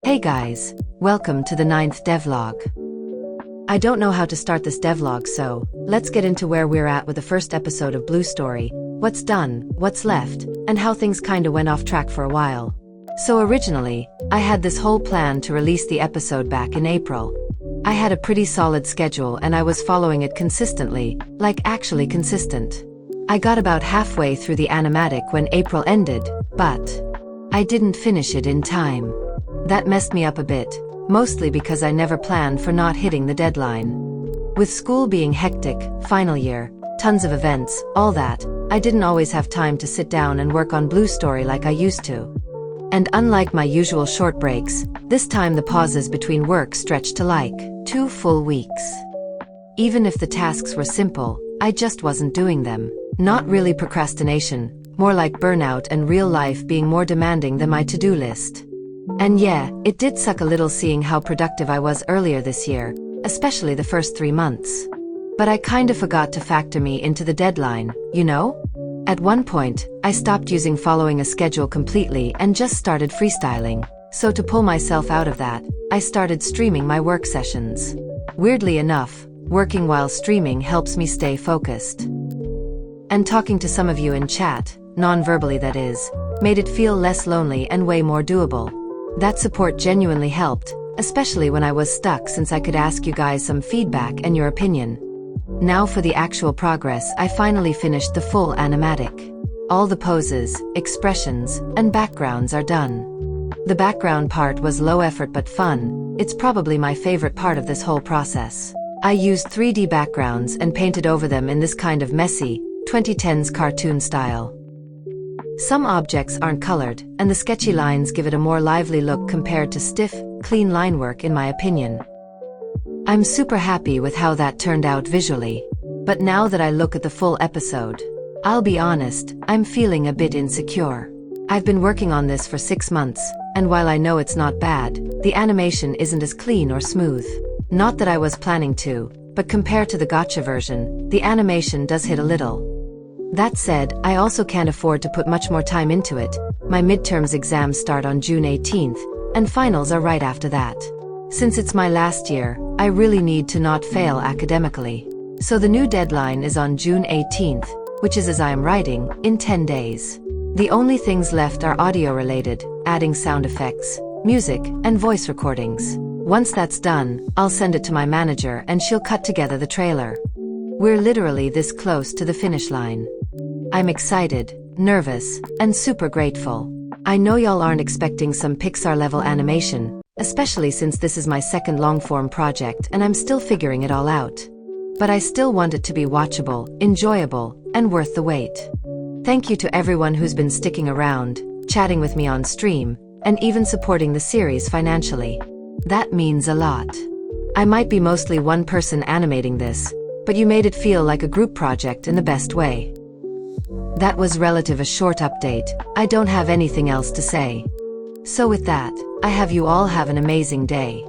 Hey guys, welcome to the 9th devlog. I don't know how to start this devlog, so let's get into where we're at with the first episode of Blue Story, what's done, what's left, and how things kinda went off track for a while. So originally, I had this whole plan to release the episode back in April. I had a pretty solid schedule and I was following it consistently, like actually consistent. I got about halfway through the animatic when April ended, but I didn't finish it in time. That messed me up a bit, mostly because I never planned for not hitting the deadline. With school being hectic, final year, tons of events, all that, I didn't always have time to sit down and work on Blue Story like I used to. And unlike my usual short breaks, this time the pauses between work stretched to like 2 full weeks. Even if the tasks were simple, I just wasn't doing them. Not really procrastination, more like burnout and real life being more demanding than my to-do list. And yeah, it did suck a little seeing how productive I was earlier this year, especially the first 3 months. But I kinda forgot to factor me into the deadline, you know? At one point, I stopped using following a schedule completely and just started freestyling. So to pull myself out of that, I started streaming my work sessions. Weirdly enough, working while streaming helps me stay focused. And talking to some of you in chat, non-verbally that is, made it feel less lonely and way more doable. That support genuinely helped, especially when I was stuck, since I could ask you guys some feedback and your opinion. Now for the actual progress, I finally finished the full animatic. All the poses, expressions, and backgrounds are done. The background part was low effort but fun. It's probably my favorite part of this whole process. I used 3D backgrounds and painted over them in this kind of messy, 2010s cartoon style. Some objects aren't colored, and the sketchy lines give it a more lively look compared to stiff, clean line work in my opinion. I'm super happy with how that turned out visually. But now that I look at the full episode, I'll be honest, I'm feeling a bit insecure. I've been working on this for 6 months, and while I know it's not bad, the animation isn't as clean or smooth. Not that I was planning to, but compared to the gotcha version, the animation does hit a little. That said, I also can't afford to put much more time into it. My midterms exams start on June 18th, and finals are right after that. Since it's my last year, I really need to not fail academically. So the new deadline is on June 18th, which is, as I am writing, in 10 days. The only things left are audio related, adding sound effects, music, and voice recordings. Once that's done, I'll send it to my manager and she'll cut together the trailer. We're literally this close to the finish line. I'm excited, nervous, and super grateful. I know y'all aren't expecting some Pixar-level animation, especially since this is my second long-form project and I'm still figuring it all out. But I still want it to be watchable, enjoyable, and worth the wait. Thank you to everyone who's been sticking around, chatting with me on stream, and even supporting the series financially. That means a lot. I might be mostly one person animating this, but you made it feel like a group project in the best way. That was a short update. I don't have anything else to say. So with that, I have you all have an amazing day.